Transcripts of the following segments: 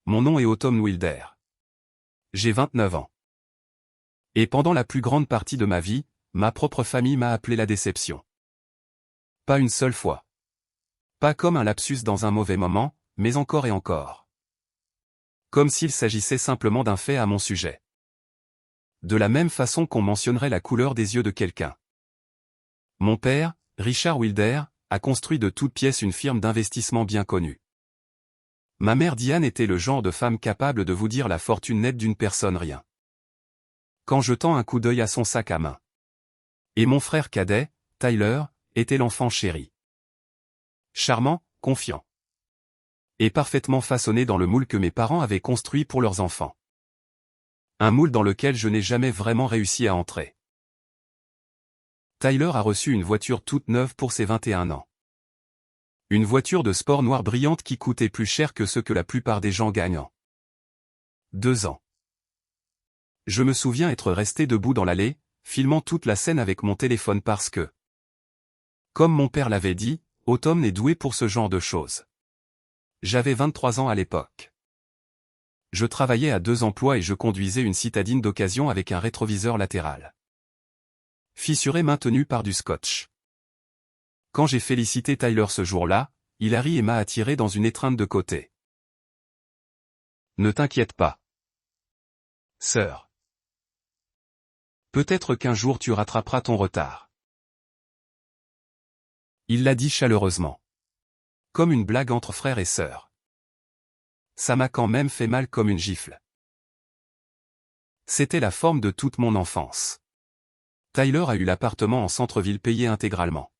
Mon nom est Autumn Wilder. J'ai 29 ans. Et pendant la plus grande partie de ma vie, ma propre famille m'a appelé la déception. Pas une seule fois. Pas comme un lapsus dans un mauvais moment, mais encore et encore. Comme s'il s'agissait simplement d'un fait à mon sujet. De la même façon qu'on mentionnerait la couleur des yeux de quelqu'un. Mon père, Richard Wilder, a construit de toutes pièces une firme d'investissement bien connue. Ma mère Diane était le genre de femme capable de vous dire la fortune nette d'une personne rien qu'en jetant un coup d'œil à son sac à main. Et mon frère cadet, Tyler, était l'enfant chéri. Charmant, confiant. Et parfaitement façonné dans le moule que mes parents avaient construit pour leurs enfants. Un moule dans lequel je n'ai jamais vraiment réussi à entrer. Tyler a reçu une voiture toute neuve pour ses 21 ans. Une voiture de sport noire brillante qui coûtait plus cher que ce que la plupart des gens gagnent en 2 ans. Je me souviens être resté debout dans l'allée, filmant toute la scène avec mon téléphone parce que, comme mon père l'avait dit, Autumn est doué pour ce genre de choses. J'avais 23 ans à l'époque. Je travaillais à 2 emplois et je conduisais une citadine d'occasion avec un rétroviseur latéral fissuré maintenu par du scotch. Quand j'ai félicité Tyler ce jour-là, il a ri et m'a attiré dans une étreinte de côté. Ne t'inquiète pas, sœur. Peut-être qu'un jour tu rattraperas ton retard. Il l'a dit chaleureusement. Comme une blague entre frères et sœurs. Ça m'a quand même fait mal comme une gifle. C'était la forme de toute mon enfance. Tyler a eu l'appartement en centre-ville payé intégralement.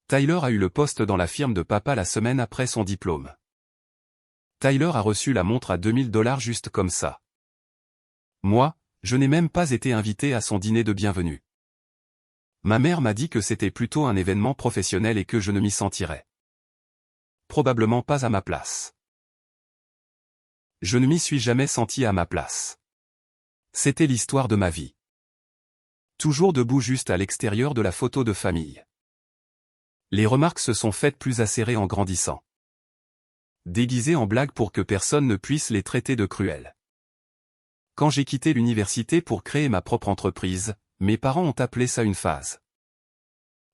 Tyler a eu le poste dans la firme de papa la semaine après son diplôme. Tyler a reçu la montre à $2000 juste comme ça. Moi, je n'ai même pas été invité à son dîner de bienvenue. Ma mère m'a dit que c'était plutôt un événement professionnel et que je ne m'y sentirais probablement pas à ma place. Je ne m'y suis jamais senti à ma place. C'était l'histoire de ma vie. Toujours debout juste à l'extérieur de la photo de famille. Les remarques se sont faites plus acérées en grandissant. Déguisées en blagues pour que personne ne puisse les traiter de cruels. Quand j'ai quitté l'université pour créer ma propre entreprise, mes parents ont appelé ça une phase.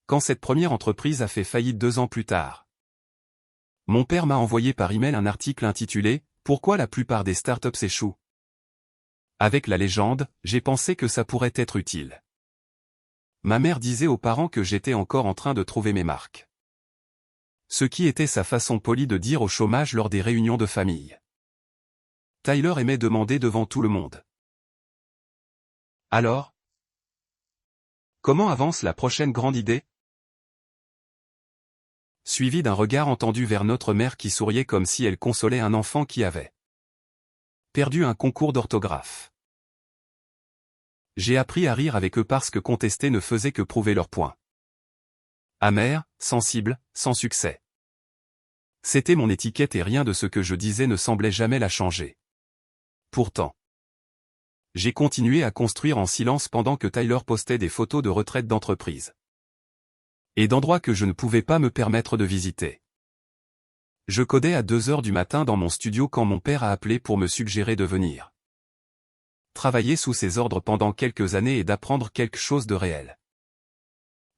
Quand cette première entreprise a fait faillite 2 ans plus tard, mon père m'a envoyé par email un article intitulé « Pourquoi la plupart des startups échouent ?» Avec la légende, j'ai pensé que ça pourrait être utile. Ma mère disait aux parents que j'étais encore en train de trouver mes marques. Ce qui était sa façon polie de dire au chômage lors des réunions de famille. Tyler aimait demander devant tout le monde. Alors? Comment avance la prochaine grande idée? Suivi d'un regard entendu vers notre mère qui souriait comme si elle consolait un enfant qui avait perdu un concours d'orthographe. J'ai appris à rire avec eux parce que contester ne faisait que prouver leur point. Amer, sensible, sans succès. C'était mon étiquette et rien de ce que je disais ne semblait jamais la changer. Pourtant, j'ai continué à construire en silence pendant que Tyler postait des photos de retraite d'entreprise. Et d'endroits que je ne pouvais pas me permettre de visiter. Je codais à 2 heures du matin dans mon studio quand mon père a appelé pour me suggérer de venir travailler sous ses ordres pendant quelques années et d'apprendre quelque chose de réel.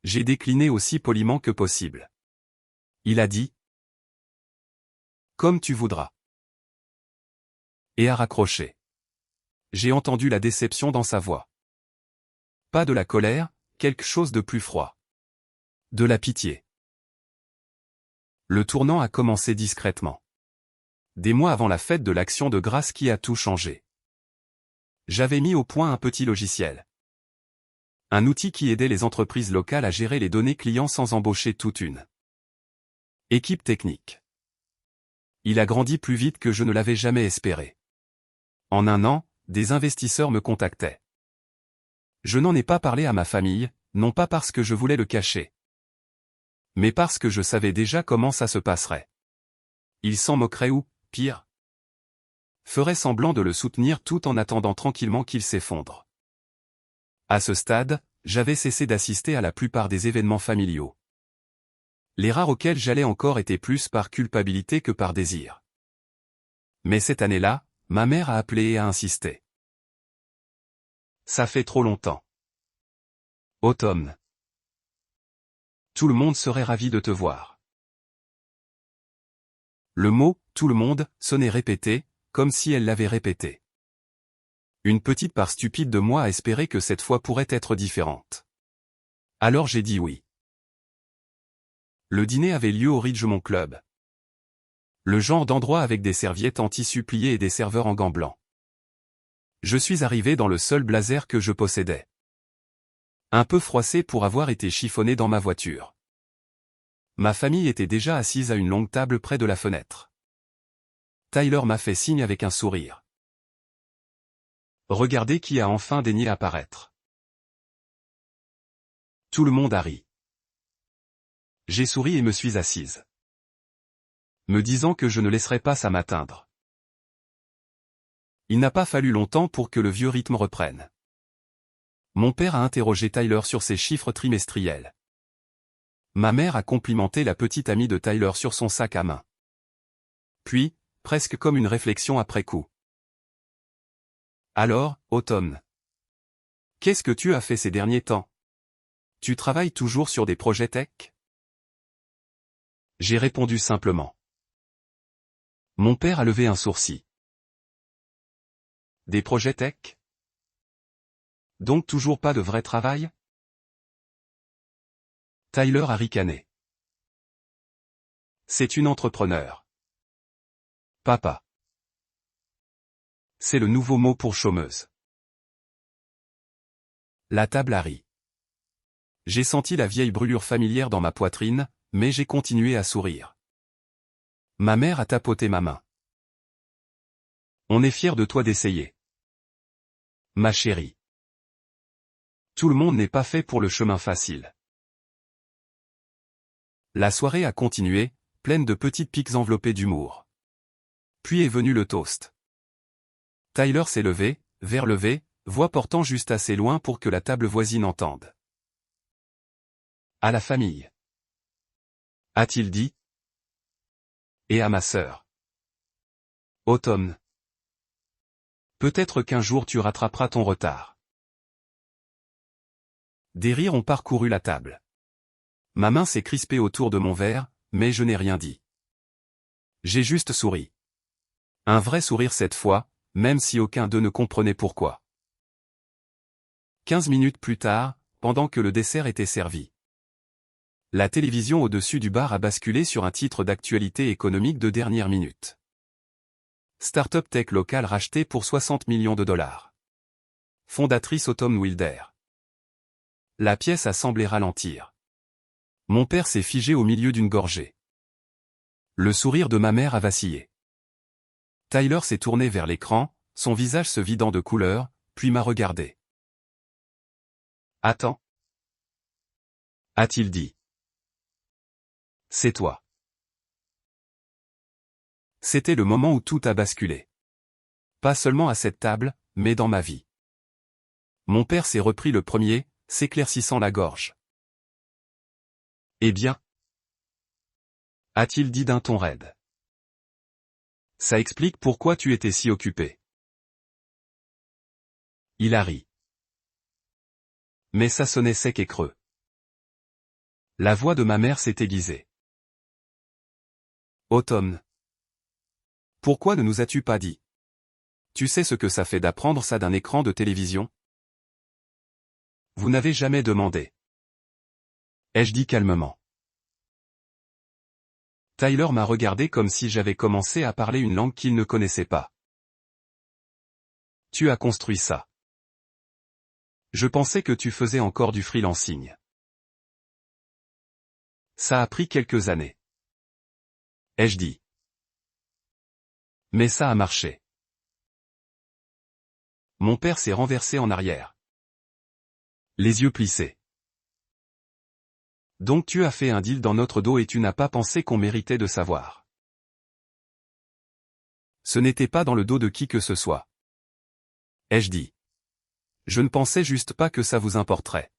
J'ai décliné aussi poliment que possible. Il a dit « Comme tu voudras » et a raccroché. J'ai entendu la déception dans sa voix. Pas de la colère, quelque chose de plus froid. De la pitié. Le tournant a commencé discrètement. Des mois avant la fête de l'Action de grâce qui a tout changé. J'avais mis au point un petit logiciel. Un outil qui aidait les entreprises locales à gérer les données clients sans embaucher toute une équipe technique. Il a grandi plus vite que je ne l'avais jamais espéré. En 1 an, des investisseurs me contactaient. Je n'en ai pas parlé à ma famille, non pas parce que je voulais le cacher, mais parce que je savais déjà comment ça se passerait. Ils s'en moqueraient ou, pire, feraient semblant de le soutenir tout en attendant tranquillement qu'il s'effondre. À ce stade, j'avais cessé d'assister à la plupart des événements familiaux. Les rares auxquels j'allais encore étaient plus par culpabilité que par désir. Mais cette année-là, ma mère a appelé et a insisté. Ça fait trop longtemps. Automne. Tout le monde serait ravi de te voir. Le mot « tout le monde » sonnait répété, comme si elle l'avait répété. Une petite part stupide de moi a espéré que cette fois pourrait être différente. Alors j'ai dit oui. Le dîner avait lieu au Ridgemont Club. Le genre d'endroit avec des serviettes en tissu plié et des serveurs en gants blancs. Je suis arrivé dans le seul blazer que je possédais. Un peu froissé pour avoir été chiffonné dans ma voiture. Ma famille était déjà assise à une longue table près de la fenêtre. Tyler m'a fait signe avec un sourire. Regardez qui a enfin daigné apparaître. Tout le monde a ri. J'ai souri et me suis assise. Me disant que je ne laisserais pas ça m'atteindre. Il n'a pas fallu longtemps pour que le vieux rythme reprenne. Mon père a interrogé Tyler sur ses chiffres trimestriels. Ma mère a complimenté la petite amie de Tyler sur son sac à main. Puis, presque comme une réflexion après coup. Alors, Automne. Qu'est-ce que tu as fait ces derniers temps? Tu travailles toujours sur des projets tech? J'ai répondu simplement. Mon père a levé un sourcil. Des projets tech? Donc toujours pas de vrai travail? Tyler a ricané. C'est une entrepreneur. Papa. C'est le nouveau mot pour chômeuse. La table a ri. J'ai senti la vieille brûlure familière dans ma poitrine, mais j'ai continué à sourire. Ma mère a tapoté ma main. On est fiers de toi d'essayer. Ma chérie. Tout le monde n'est pas fait pour le chemin facile. La soirée a continué, pleine de petites piques enveloppées d'humour. Puis est venu le toast. Tyler s'est levé, verre levé, voix portant juste assez loin pour que la table voisine entende. À la famille. A-t-il dit? Et à ma sœur. Automne. Peut-être qu'un jour tu rattraperas ton retard. Des rires ont parcouru la table. Ma main s'est crispée autour de mon verre, mais je n'ai rien dit. J'ai juste souri. Un vrai sourire cette fois, même si aucun d'eux ne comprenait pourquoi. 15 minutes plus tard, pendant que le dessert était servi. La télévision au-dessus du bar a basculé sur un titre d'actualité économique de dernière minute. Startup tech locale rachetée pour 60 millions de dollars. Fondatrice Autumn Wilder. La pièce a semblé ralentir. Mon père s'est figé au milieu d'une gorgée. Le sourire de ma mère a vacillé. Tyler s'est tourné vers l'écran, son visage se vidant de couleur, puis m'a regardé. Attends. A-t-il dit. C'est toi. C'était le moment où tout a basculé. Pas seulement à cette table, mais dans ma vie. Mon père s'est repris le premier, s'éclaircissant la gorge. Eh bien? A-t-il dit d'un ton raide. Ça explique pourquoi tu étais si occupé. Il a ri. Mais ça sonnait sec et creux. La voix de ma mère s'est aiguisée. Automne. Pourquoi ne nous as-tu pas dit? Tu sais ce que ça fait d'apprendre ça d'un écran de télévision? Vous n'avez jamais demandé. Ai-je dit calmement. Tyler m'a regardé comme si j'avais commencé à parler une langue qu'il ne connaissait pas. Tu as construit ça. Je pensais que tu faisais encore du freelancing. Ça a pris quelques années. Ai-je dit. Mais ça a marché. Mon père s'est renversé en arrière. Les yeux plissés. Donc tu as fait un deal dans notre dos et tu n'as pas pensé qu'on méritait de savoir. Ce n'était pas dans le dos de qui que ce soit. Ai-je dit. Je ne pensais juste pas que ça vous importerait.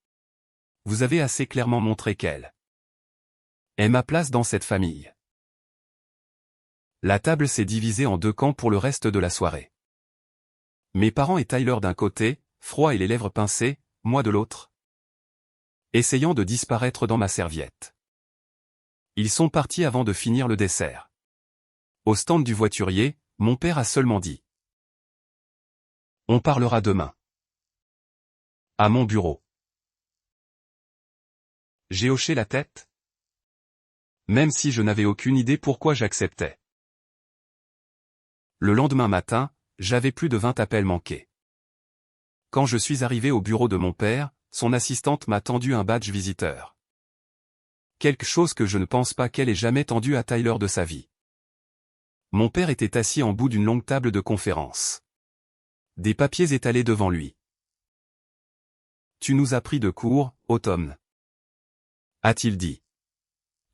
Vous avez assez clairement montré qu'elle est ma place dans cette famille. La table s'est divisée en deux camps pour le reste de la soirée. Mes parents et Tyler d'un côté, froid et les lèvres pincées, moi de l'autre. Essayant de disparaître dans ma serviette. Ils sont partis avant de finir le dessert. Au stand du voiturier, mon père a seulement dit. On parlera demain. À mon bureau. J'ai hoché la tête. Même si je n'avais aucune idée pourquoi j'acceptais. Le lendemain matin, j'avais plus de 20 appels manqués. Quand je suis arrivé au bureau de mon père, son assistante m'a tendu un badge visiteur. Quelque chose que je ne pense pas qu'elle ait jamais tendu à Tyler de sa vie. Mon père était assis en bout d'une longue table de conférence. Des papiers étalés devant lui. Tu nous as pris de court, Autumn. A-t-il dit.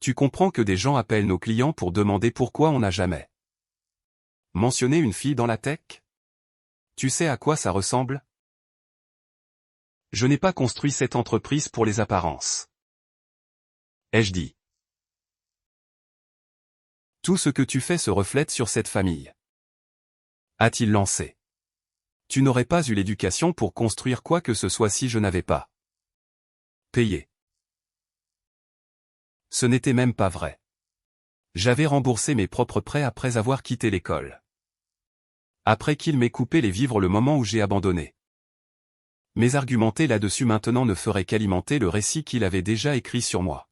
Tu comprends que des gens appellent nos clients pour demander pourquoi on n'a jamais mentionné une fille dans la tech? Tu sais à quoi ça ressemble? Je n'ai pas construit cette entreprise pour les apparences. Ai-je dit. Tout ce que tu fais se reflète sur cette famille. A-t-il lancé. Tu n'aurais pas eu l'éducation pour construire quoi que ce soit si je n'avais pas payé. Ce n'était même pas vrai. J'avais remboursé mes propres prêts après avoir quitté l'école. Après qu'il m'ait coupé les vivres le moment où j'ai abandonné. Mais argumenter là-dessus maintenant ne ferait qu'alimenter le récit qu'il avait déjà écrit sur moi.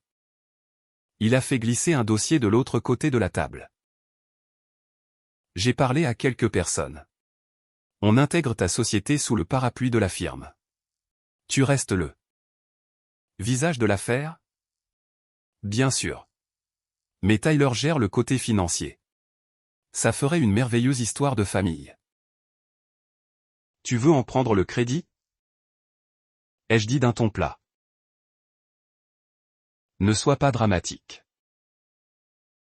Il a fait glisser un dossier de l'autre côté de la table. J'ai parlé à quelques personnes. On intègre ta société sous le parapluie de la firme. Tu restes le visage de l'affaire? Bien sûr. Mais Tyler gère le côté financier. Ça ferait une merveilleuse histoire de famille. Tu veux en prendre le crédit? Ai-je dit d'un ton plat. Ne sois pas dramatique.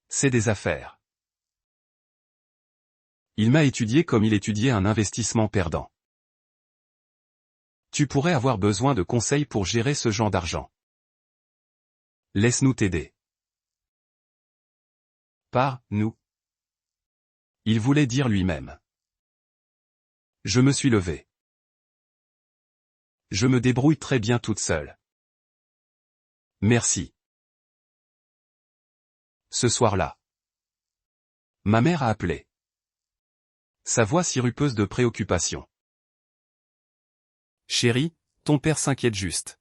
C'est des affaires. Il m'a étudié comme il étudiait un investissement perdant. Tu pourrais avoir besoin de conseils pour gérer ce genre d'argent. Laisse-nous t'aider. Par nous. Il voulait dire lui-même. Je me suis levé. Je me débrouille très bien toute seule. Merci. Ce soir-là. Ma mère a appelé. Sa voix sirupeuse de préoccupation. Chérie, ton père s'inquiète juste.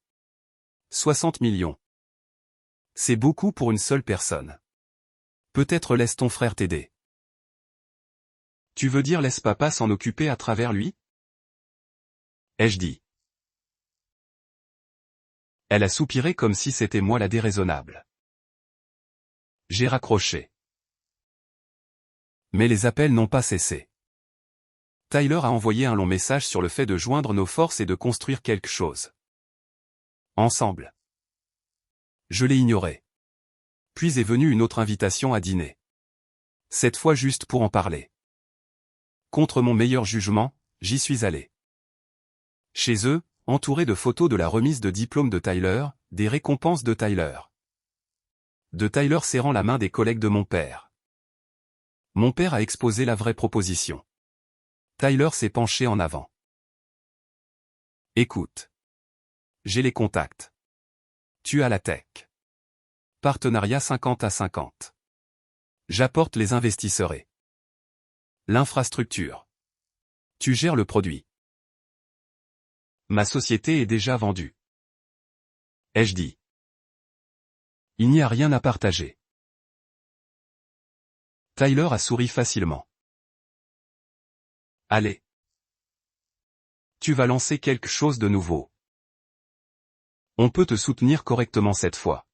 60 millions. C'est beaucoup pour une seule personne. Peut-être laisse ton frère t'aider. Tu veux dire laisse papa s'en occuper à travers lui? Ai-je dit. Elle a soupiré comme si c'était moi la déraisonnable. J'ai raccroché. Mais les appels n'ont pas cessé. Tyler a envoyé un long message sur le fait de joindre nos forces et de construire quelque chose. Ensemble. Je l'ai ignoré. Puis est venue une autre invitation à dîner. Cette fois juste pour en parler. Contre mon meilleur jugement, j'y suis allé. Chez eux, entouré de photos de la remise de diplôme de Tyler, des récompenses de Tyler. De Tyler serrant la main des collègues de mon père. Mon père a exposé la vraie proposition. Tyler s'est penché en avant. Écoute. J'ai les contacts. Tu as la tech. Partenariat 50-50. J'apporte les investisseurs et l'infrastructure. Tu gères le produit. Ma société est déjà vendue. Ai-je dit. Il n'y a rien à partager. Tyler a souri facilement. Allez. Tu vas lancer quelque chose de nouveau. On peut te soutenir correctement cette fois.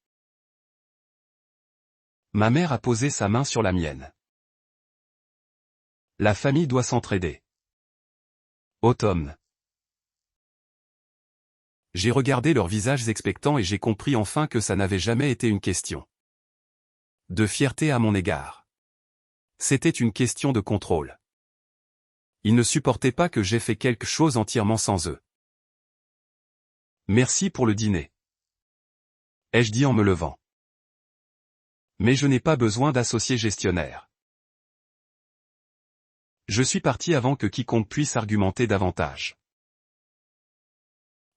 Ma mère a posé sa main sur la mienne. La famille doit s'entraider. Automne. J'ai regardé leurs visages expectants et j'ai compris enfin que ça n'avait jamais été une question de fierté à mon égard. C'était une question de contrôle. Ils ne supportaient pas que j'aie fait quelque chose entièrement sans eux. Merci pour le dîner. Ai-je dit en me levant. Mais je n'ai pas besoin d'associés gestionnaires. Je suis parti avant que quiconque puisse argumenter davantage.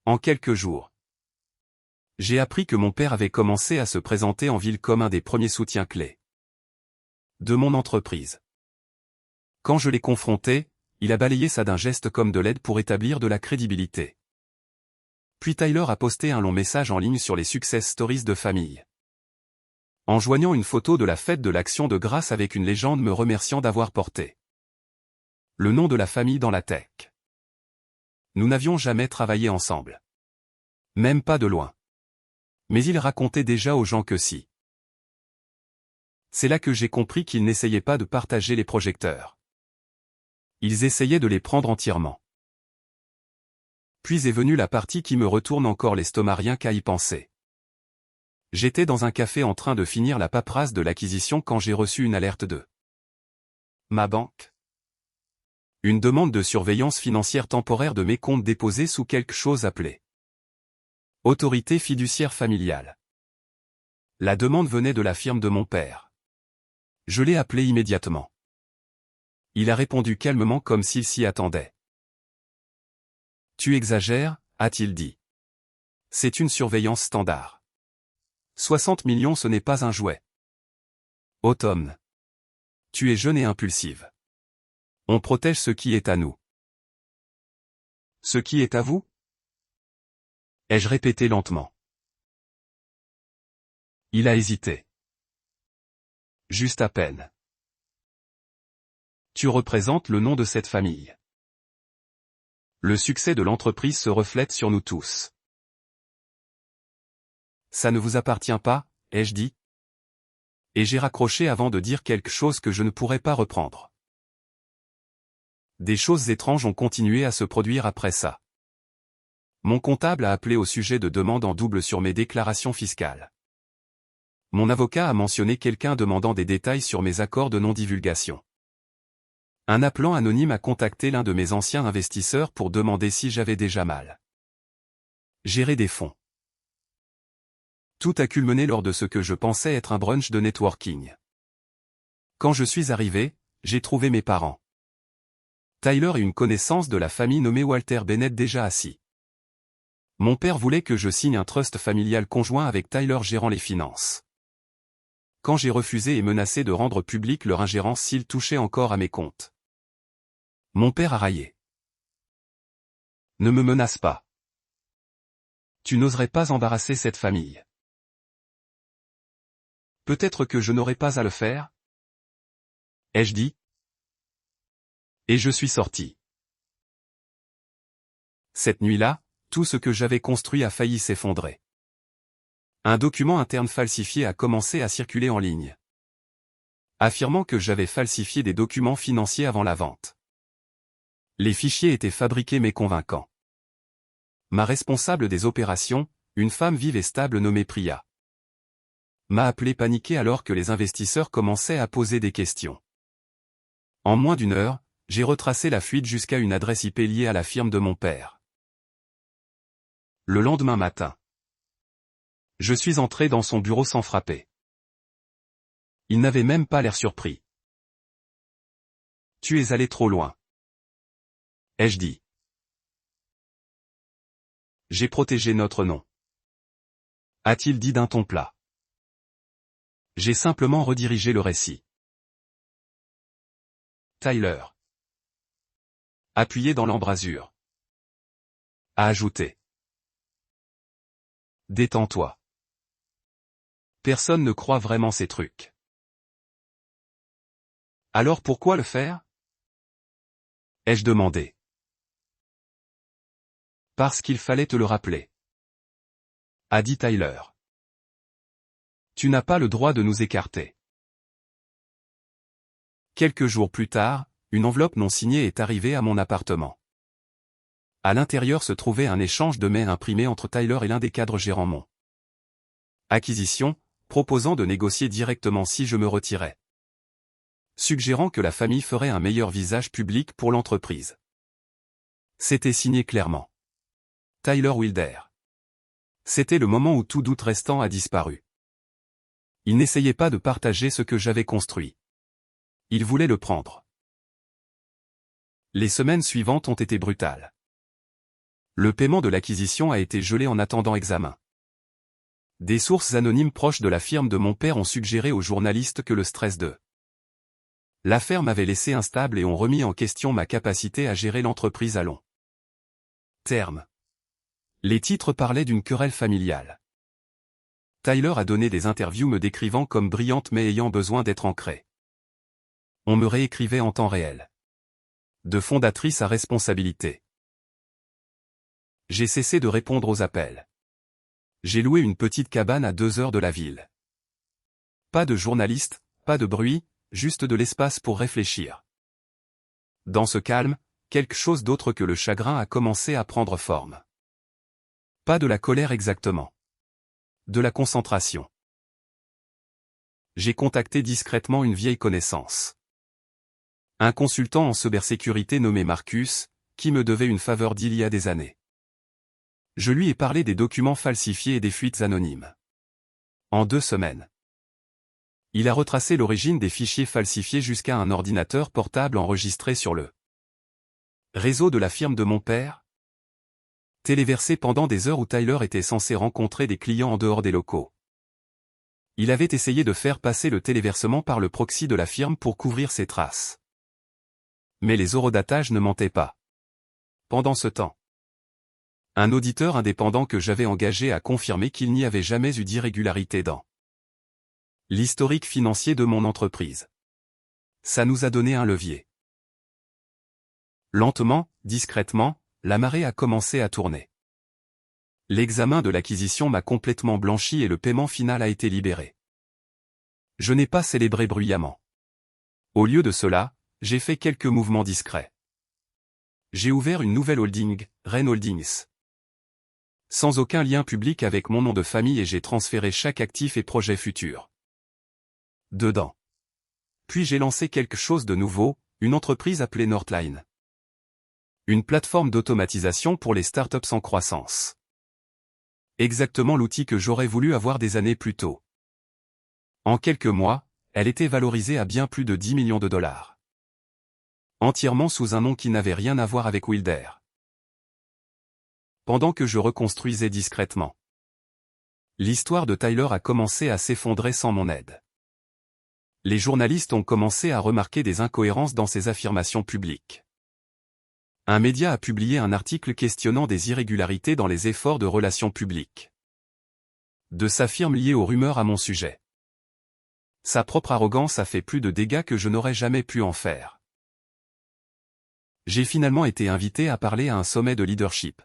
En quelques jours, j'ai appris que mon père avait commencé à se présenter en ville comme un des premiers soutiens clés de mon entreprise. Quand je l'ai confronté, il a balayé ça d'un geste comme de l'aide pour établir de la crédibilité. Puis Tyler a posté un long message en ligne sur les success stories de famille, en joignant une photo de la fête de l'Action de grâce avec une légende me remerciant d'avoir porté le nom de la famille dans la tech. Nous n'avions jamais travaillé ensemble. Même pas de loin. Mais il racontait déjà aux gens que si. C'est là que j'ai compris qu'ils n'essayaient pas de partager les projecteurs. Ils essayaient de les prendre entièrement. Puis est venue la partie qui me retourne encore l'estomac rien qu'à y penser. J'étais dans un café en train de finir la paperasse de l'acquisition quand j'ai reçu une alerte de ma banque. Une demande de surveillance financière temporaire de mes comptes déposés sous quelque chose appelé Autorité fiduciaire familiale. La demande venait de la firme de mon père. Je l'ai appelé immédiatement. Il a répondu calmement comme s'il s'y attendait. Tu exagères, a-t-il dit. C'est une surveillance standard. 60 millions ce n'est pas un jouet. Oh Tom. Tu es jeune et impulsive. On protège ce qui est à nous. Ce qui est à vous? Ai-je répété lentement. Il a hésité. Juste à peine. Tu représentes le nom de cette famille. Le succès de l'entreprise se reflète sur nous tous. Ça ne vous appartient pas, ai-je dit. Et j'ai raccroché avant de dire quelque chose que je ne pourrais pas reprendre. Des choses étranges ont continué à se produire après ça. Mon comptable a appelé au sujet de demandes en double sur mes déclarations fiscales. Mon avocat a mentionné quelqu'un demandant des détails sur mes accords de non-divulgation. Un appelant anonyme a contacté l'un de mes anciens investisseurs pour demander si j'avais déjà mal géré des fonds. Tout a culminé lors de ce que je pensais être un brunch de networking. Quand je suis arrivé, j'ai trouvé mes parents. Tyler et une connaissance de la famille nommée Walter Bennett déjà assis. Mon père voulait que je signe un trust familial conjoint avec Tyler gérant les finances. Quand j'ai refusé et menacé de rendre publique leur ingérence s'ils touchaient encore à mes comptes. Mon père a raillé. Ne me menace pas. Tu n'oserais pas embarrasser cette famille. Peut-être que je n'aurais pas à le faire? Ai-je dit? Et je suis sorti. Cette nuit-là, tout ce que j'avais construit a failli s'effondrer. Un document interne falsifié a commencé à circuler en ligne, affirmant que j'avais falsifié des documents financiers avant la vente. Les fichiers étaient fabriqués mais convaincants. Ma responsable des opérations, une femme vive et stable nommée Priya, m'a appelé paniqué alors que les investisseurs commençaient à poser des questions. En moins d'une heure, j'ai retracé la fuite jusqu'à une adresse IP liée à la firme de mon père. Le lendemain matin, je suis entré dans son bureau sans frapper. Il n'avait même pas l'air surpris. Tu es allé trop loin. Ai-je dit. J'ai protégé notre nom. A-t-il dit d'un ton plat. J'ai simplement redirigé le récit. Tyler, appuyé dans l'embrasure, a ajouté. Détends-toi. Personne ne croit vraiment ces trucs. Alors pourquoi le faire? Ai-je demandé. Parce qu'il fallait te le rappeler. A dit Tyler. Tu n'as pas le droit de nous écarter. Quelques jours plus tard, une enveloppe non signée est arrivée à mon appartement. À l'intérieur se trouvait un échange de mails imprimés entre Tyler et l'un des cadres gérant mon acquisition, proposant de négocier directement si je me retirais. Suggérant que la famille ferait un meilleur visage public pour l'entreprise. C'était signé clairement. Tyler Wilder. C'était le moment où tout doute restant a disparu. Il n'essayait pas de partager ce que j'avais construit. Il voulait le prendre. Les semaines suivantes ont été brutales. Le paiement de l'acquisition a été gelé en attendant examen. Des sources anonymes proches de la firme de mon père ont suggéré aux journalistes que le stress de l'affaire m'avait laissé instable et ont remis en question ma capacité à gérer l'entreprise à long terme. Les titres parlaient d'une querelle familiale. Tyler a donné des interviews me décrivant comme brillante mais ayant besoin d'être ancrée. On me réécrivait en temps réel. De fondatrice à responsabilité. J'ai cessé de répondre aux appels. J'ai loué une petite cabane à 2 heures de la ville. Pas de journaliste, pas de bruit, juste de l'espace pour réfléchir. Dans ce calme, quelque chose d'autre que le chagrin a commencé à prendre forme. Pas de la colère exactement. De la concentration. J'ai contacté discrètement une vieille connaissance. Un consultant en cybersécurité nommé Marcus, qui me devait une faveur d'il y a des années. Je lui ai parlé des documents falsifiés et des fuites anonymes. En 2 semaines. Il a retracé l'origine des fichiers falsifiés jusqu'à un ordinateur portable enregistré sur le réseau de la firme de mon père. Téléversé pendant des heures où Tyler était censé rencontrer des clients en dehors des locaux. Il avait essayé de faire passer le téléversement par le proxy de la firme pour couvrir ses traces. Mais les horodatages ne mentaient pas. Pendant ce temps, un auditeur indépendant que j'avais engagé a confirmé qu'il n'y avait jamais eu d'irrégularité dans l'historique financier de mon entreprise. Ça nous a donné un levier. Lentement, discrètement, la marée a commencé à tourner. L'examen de l'acquisition m'a complètement blanchi et le paiement final a été libéré. Je n'ai pas célébré bruyamment. Au lieu de cela, j'ai fait quelques mouvements discrets. J'ai ouvert une nouvelle holding, Rain Holdings. Sans aucun lien public avec mon nom de famille et j'ai transféré chaque actif et projet futur dedans. Puis j'ai lancé quelque chose de nouveau, une entreprise appelée Northline. Une plateforme d'automatisation pour les startups en croissance. Exactement l'outil que j'aurais voulu avoir des années plus tôt. En quelques mois, elle était valorisée à bien plus de 10 millions de dollars. Entièrement sous un nom qui n'avait rien à voir avec Wilder. Pendant que je reconstruisais discrètement. L'histoire de Tyler a commencé à s'effondrer sans mon aide. Les journalistes ont commencé à remarquer des incohérences dans ses affirmations publiques. Un média a publié un article questionnant des irrégularités dans les efforts de relations publiques de sa firme liée aux rumeurs à mon sujet. Sa propre arrogance a fait plus de dégâts que je n'aurais jamais pu en faire. J'ai finalement été invité à parler à un sommet de leadership.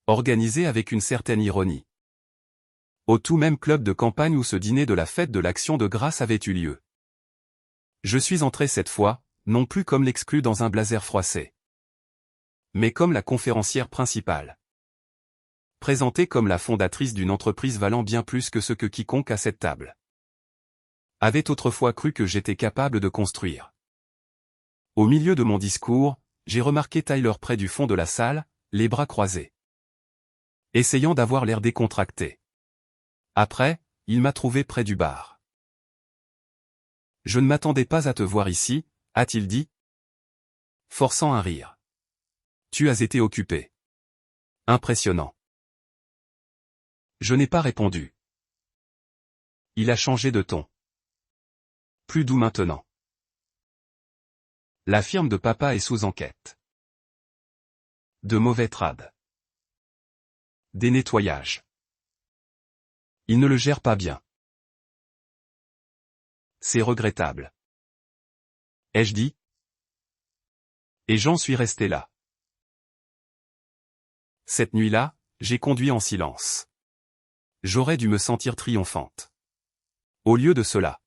Organisé avec une certaine ironie. Au tout même club de campagne où ce dîner de la fête de l'Action de grâce avait eu lieu. Je suis entré cette fois, non plus comme l'exclu dans un blazer froissé, mais comme la conférencière principale. Présentée comme la fondatrice d'une entreprise valant bien plus que ce que quiconque à cette table avait autrefois cru que j'étais capable de construire. Au milieu de mon discours, j'ai remarqué Tyler près du fond de la salle, les bras croisés, essayant d'avoir l'air décontracté. Après, il m'a trouvé près du bar. « Je ne m'attendais pas à te voir ici », a-t-il dit, forçant un rire. « Tu as été occupé. » Impressionnant. Je n'ai pas répondu. Il a changé de ton. Plus doux maintenant. La firme de papa est sous enquête. De mauvais trades. Des nettoyages. Il ne le gère pas bien. C'est regrettable. Ai-je dit? Et j'en suis resté là. Cette nuit-là, j'ai conduit en silence. J'aurais dû me sentir triomphante. Au lieu de cela,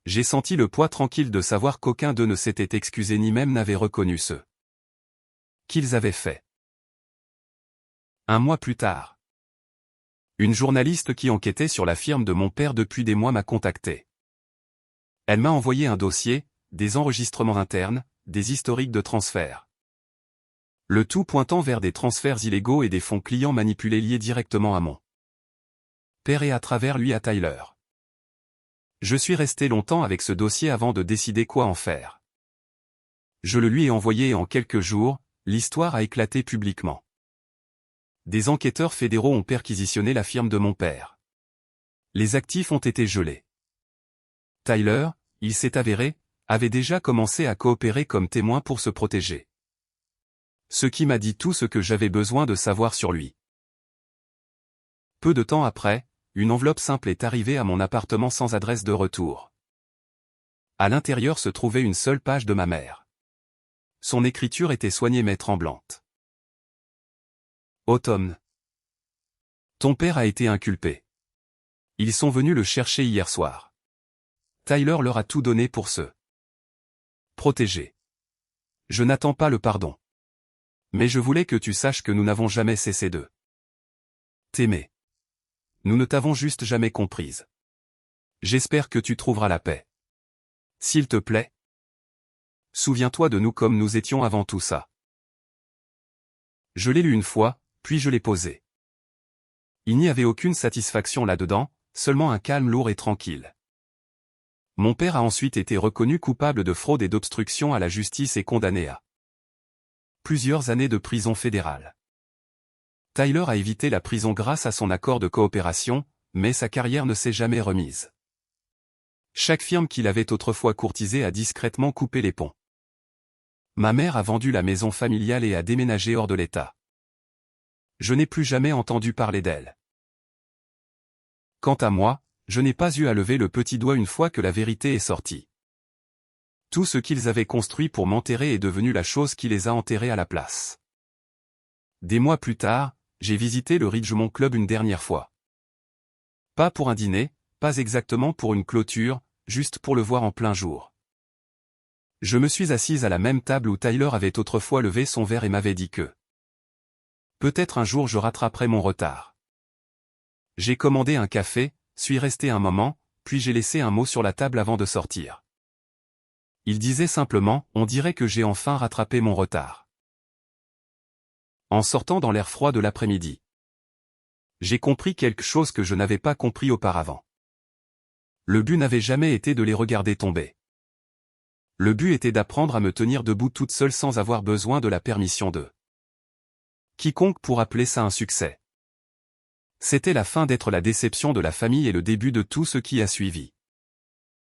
j'ai senti le poids tranquille de savoir qu'aucun d'eux ne s'était excusé ni même n'avait reconnu ce qu'ils avaient fait. Un mois plus tard, une journaliste qui enquêtait sur la firme de mon père depuis des mois m'a contacté. Elle m'a envoyé un dossier, des enregistrements internes, des historiques de transferts. Le tout pointant vers des transferts illégaux et des fonds clients manipulés liés directement à mon père et à travers lui à Tyler. Je suis resté longtemps avec ce dossier avant de décider quoi en faire. Je le lui ai envoyé et en quelques jours, l'histoire a éclaté publiquement. Des enquêteurs fédéraux ont perquisitionné la firme de mon père. Les actifs ont été gelés. Tyler, il s'est avéré, avait déjà commencé à coopérer comme témoin pour se protéger. Ce qui m'a dit tout ce que j'avais besoin de savoir sur lui. Peu de temps après, une enveloppe simple est arrivée à mon appartement sans adresse de retour. À l'intérieur se trouvait une seule page de ma mère. Son écriture était soignée mais tremblante. Autumn. Ton père a été inculpé. Ils sont venus le chercher hier soir. Tyler leur a tout donné pour se protéger. Je n'attends pas le pardon. Mais je voulais que tu saches que nous n'avons jamais cessé de t'aimer. Nous ne t'avons juste jamais comprise. J'espère que tu trouveras la paix. S'il te plaît. Souviens-toi de nous comme nous étions avant tout ça. Je l'ai lu une fois, puis je l'ai posé. Il n'y avait aucune satisfaction là-dedans, seulement un calme lourd et tranquille. Mon père a ensuite été reconnu coupable de fraude et d'obstruction à la justice et condamné à plusieurs années de prison fédérale. Tyler a évité la prison grâce à son accord de coopération, mais sa carrière ne s'est jamais remise. Chaque firme qu'il avait autrefois courtisée a discrètement coupé les ponts. Ma mère a vendu la maison familiale et a déménagé hors de l'État. Je n'ai plus jamais entendu parler d'elle. Quant à moi, je n'ai pas eu à lever le petit doigt une fois que la vérité est sortie. Tout ce qu'ils avaient construit pour m'enterrer est devenu la chose qui les a enterrés à la place. Des mois plus tard, j'ai visité le Ridgemont Club une dernière fois. Pas pour un dîner, pas exactement pour une clôture, juste pour le voir en plein jour. Je me suis assise à la même table où Tyler avait autrefois levé son verre et m'avait dit que peut-être un jour je rattraperai mon retard. J'ai commandé un café, suis resté un moment, puis j'ai laissé un mot sur la table avant de sortir. Il disait simplement, on dirait que j'ai enfin rattrapé mon retard. En sortant dans l'air froid de l'après-midi, j'ai compris quelque chose que je n'avais pas compris auparavant. Le but n'avait jamais été de les regarder tomber. Le but était d'apprendre à me tenir debout toute seule sans avoir besoin de la permission de quiconque pour appeler ça un succès. C'était la fin d'être la déception de la famille et le début de tout ce qui a suivi.